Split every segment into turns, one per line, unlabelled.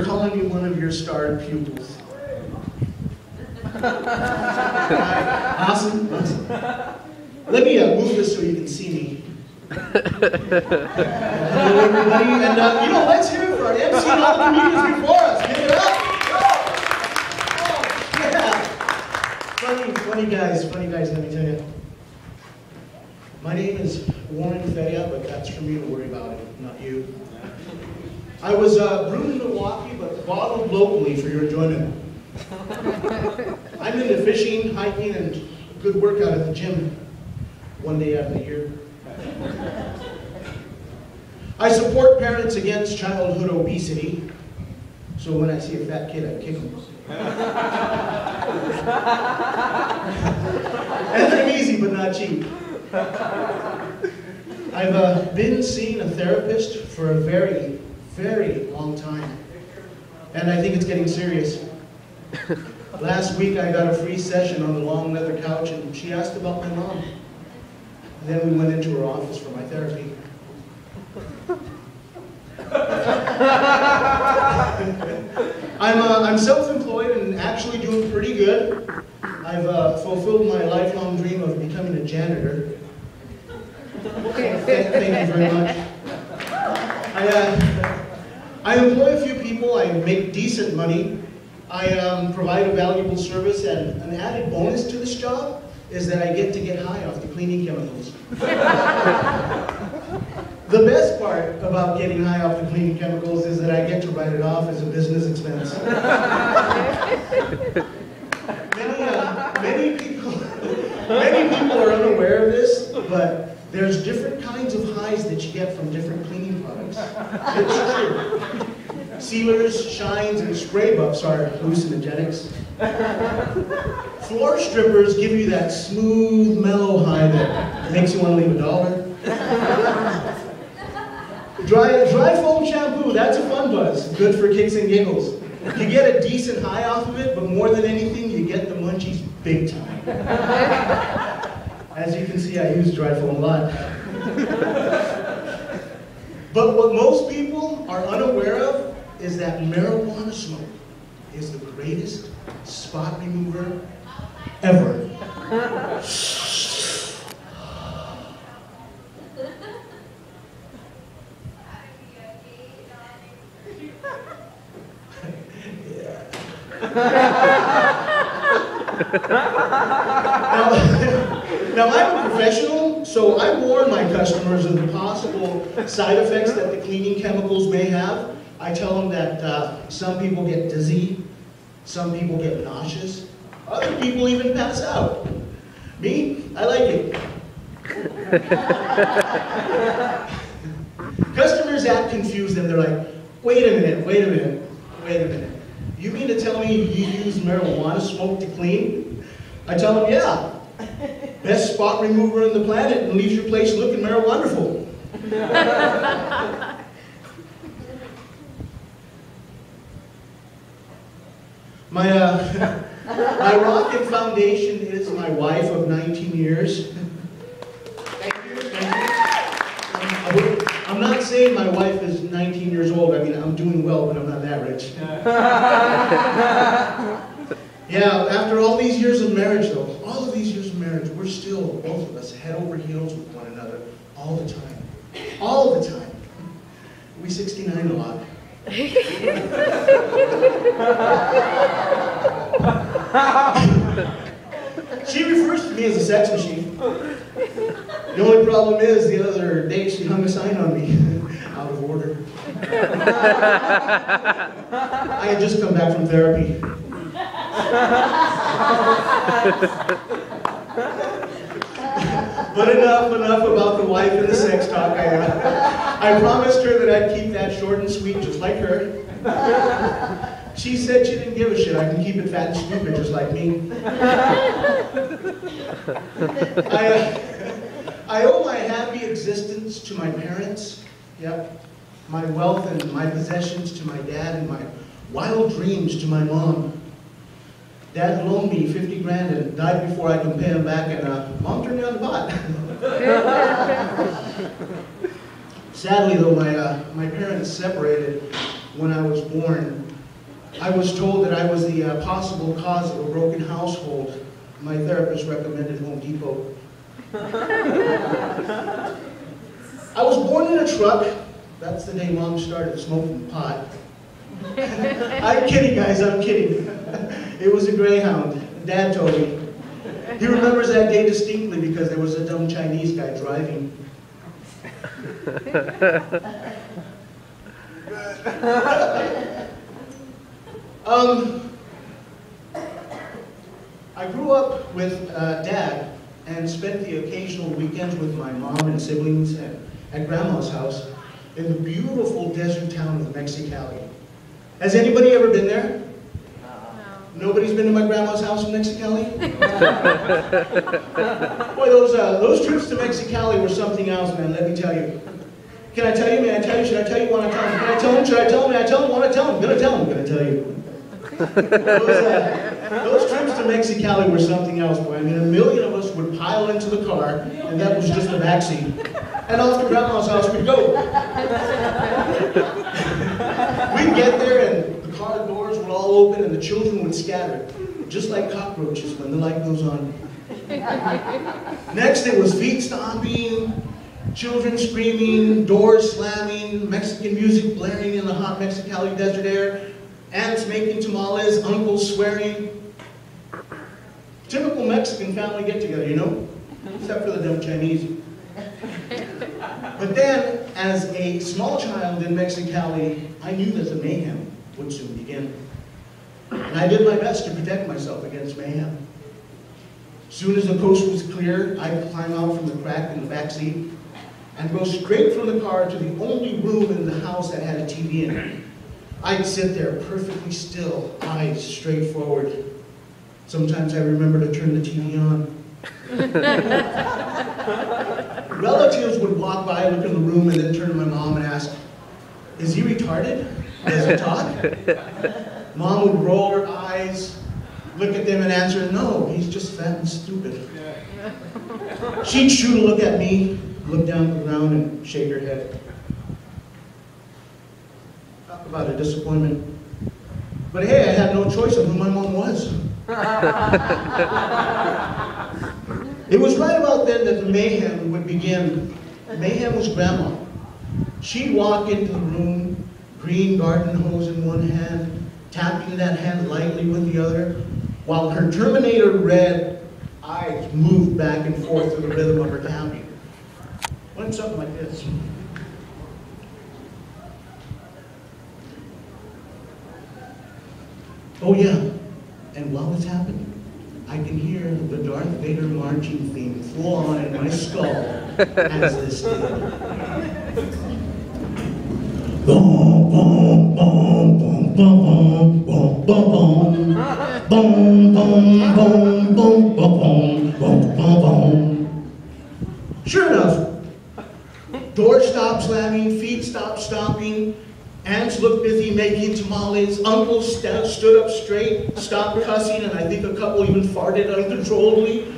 for calling me one of your starred pupils. Awesome. Let me move this so you can see me. Hello, everybody. And, let's hear it for our MC and all the comedians before us. Give it up. Yeah. Funny guys, let me tell you. My name is Warren Feria, but that's for me to worry about it, not you. I was brewed in Milwaukee, but bottled locally for your enjoyment. I'm into fishing, hiking, and good workout at the gym one day out of the year. I support parents against childhood obesity, so when I see a fat kid, I kick him. And I'm easy, but not cheap. I've been seeing a therapist for a very, very long time, and I think it's getting serious. Last week I got a free session on the long leather couch, and she asked about my mom. Then we went into her office for my therapy. I'm self-employed and actually doing pretty good. I've fulfilled my lifelong dream of becoming a janitor. Thank you very much. I employ a few people, I make decent money, I provide a valuable service, and an added bonus to this job is that I get to get high off the cleaning chemicals. The best part about getting high off the cleaning chemicals is that I get to write it off as a business expense. Many people are unaware of this, but there's different kinds of highs that you get from different cleaning products. It's true. Sealers, shines, and spray buffs are hallucinogenics. Floor strippers give you that smooth, mellow high that makes you want to leave $1. Dry foam shampoo, that's a fun buzz. Good for kicks and giggles. You get a decent high off of it, but more than anything, you get the munchies big time. As you can see, I use dry foam a lot. But what most people are unaware of is that marijuana smoke is the greatest spot remover ever. Now I'm a professional, so I warn my customers of the possible side effects that the cleaning chemicals may have. I tell them that some people get dizzy, some people get nauseous, other people even pass out. Me, I like it. Customers act confused and they're like, wait a minute. You mean to tell me you use marijuana smoke to clean? I tell them, yeah. Best spot remover on the planet and leaves your place looking marijuana-wonderful. My rocket foundation is my wife of 19 years. Thank you. I'm not saying my wife is 19 years old. I mean, I'm doing well, but I'm not that rich. Yeah, after all these years of marriage, though, all of these years of marriage, we're still, both of us, head over heels with one another all the time. All the time. We 69 a lot. She refers to me as a sex machine. The only problem is, the other day she hung a sign on me, out of order. I had just come back from therapy. But enough about the wife and the sex talk. I promised her that I'd keep that short and sweet, just like her. She said she didn't give a shit. I can keep it fat and stupid, just like me. I owe my happy existence to my parents. Yep. My wealth and my possessions to my dad, and my wild dreams to my mom. Dad loaned me 50 grand and died before I could pay him back, and Mom turned me on the pot. Sadly, though, my parents separated when I was born, I was told that I was the possible cause of a broken household. My therapist recommended Home Depot. I was born in a truck. That's the day Mom started smoking pot. I'm kidding, guys, I'm kidding. It was a Greyhound. Dad told me. He remembers that day distinctly because there was a dumb Chinese guy driving. I grew up with Dad and spent the occasional weekends with my mom and siblings at Grandma's house in the beautiful desert town of Mexicali. Has anybody ever been there? Nobody's been to my grandma's house in Mexicali? Boy, those trips to Mexicali were something else, man, let me tell you. Can I tell you, may I tell you, should I tell you, want to tell him? Can I tell him, should I tell him, may I tell him, want to tell him? I'm going to tell him, I'm going to tell you. Those trips to Mexicali were something else, boy. I mean, a million of us would pile into the car, and that was just the back seat. And off to Grandma's house we'd go. We'd get there, and the car doors would all open, and the children would scatter, just like cockroaches when the light goes on. Next, it was feet stomping, children screaming, doors slamming, Mexican music blaring in the hot Mexicali desert air, aunts making tamales, uncles swearing. Typical Mexican family get-together, you know? Except for the dumb Chinese. But then, as a small child in Mexicali, I knew that the mayhem would soon begin. And I did my best to protect myself against mayhem. As soon as the coast was clear, I'd climb out from the crack in the back seat and go straight from the car to the only room in the house that had a TV in it. I'd sit there perfectly still, eyes straight forward. Sometimes I remember to turn the TV on. Relatives would walk by, look in the room, and then turn to my mom and ask, "Is he retarded? Does he talk?" Mom would roll her eyes, look at them and answer, "No, he's just fat and stupid." She'd shoot a look at me, look down at the ground, and shake her head. Talk about a disappointment. But hey, I had no choice of who my mom was. It was right about then that the mayhem would begin. Mayhem was Grandma. She'd walk into the room, green garden hose in one hand, tapping that hand lightly with the other, while her Terminator red eyes moved back and forth to the rhythm of her tapping. Went something like this. Oh yeah, and while it's happening, I can hear the Darth Vader marching theme full on in my skull as this did. Boom, boom, boom, boom, boom, boom, boom, boom, boom, boom, boom, boom, boom, boom, boom. Sure enough, doors stopped slamming, feet stopped stomping, aunts looked busy making tamales, uncles stood up straight, stopped cussing, and I think a couple even farted uncontrollably.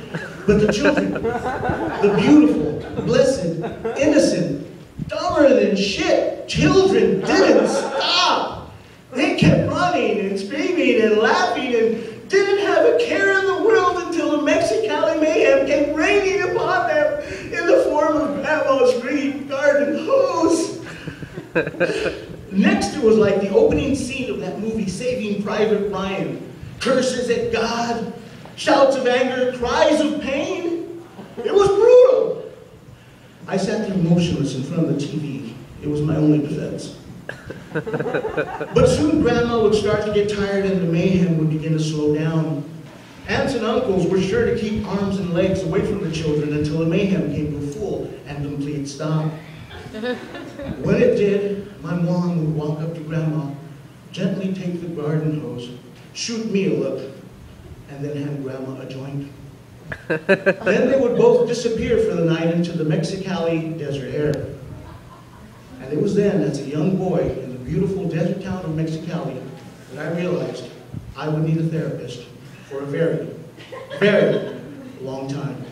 But the children, the beautiful, blessed, innocent, dumber than shit children didn't stop. They kept running and screaming and laughing and didn't have a care in the world until the Mexicali mayhem came raining upon them in the form of Grandma's green garden hose. Next, it was like the opening scene of that movie, Saving Private Ryan. Curses at God, shouts of anger, cries of pain. It was brutal. I sat there motionless in front of the TV. It was my only defense. But soon Grandma would start to get tired and the mayhem would begin to slow down. Aunts and uncles were sure to keep arms and legs away from the children until the mayhem came to a full and complete stop. When it did, my mom would walk up to Grandma, gently take the garden hose, shoot me a look, and then hand Grandma a joint. Then they would both disappear for the night into the Mexicali desert air. And it was then, as a young boy in the beautiful desert town of Mexicali, that I realized I would need a therapist for a very, very long time.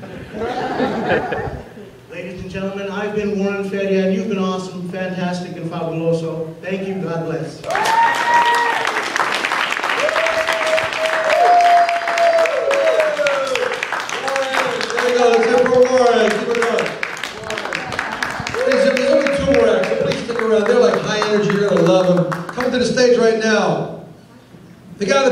Ladies and gentlemen, I've been Warren Feria, and you've been awesome, fantastic, and fabuloso. Thank you. God bless.
Let's have more Warren. Keep it going. There's only 2 more acts, so please stick around. They're like high energy. You're going to love them. Coming to the stage right now, the guy that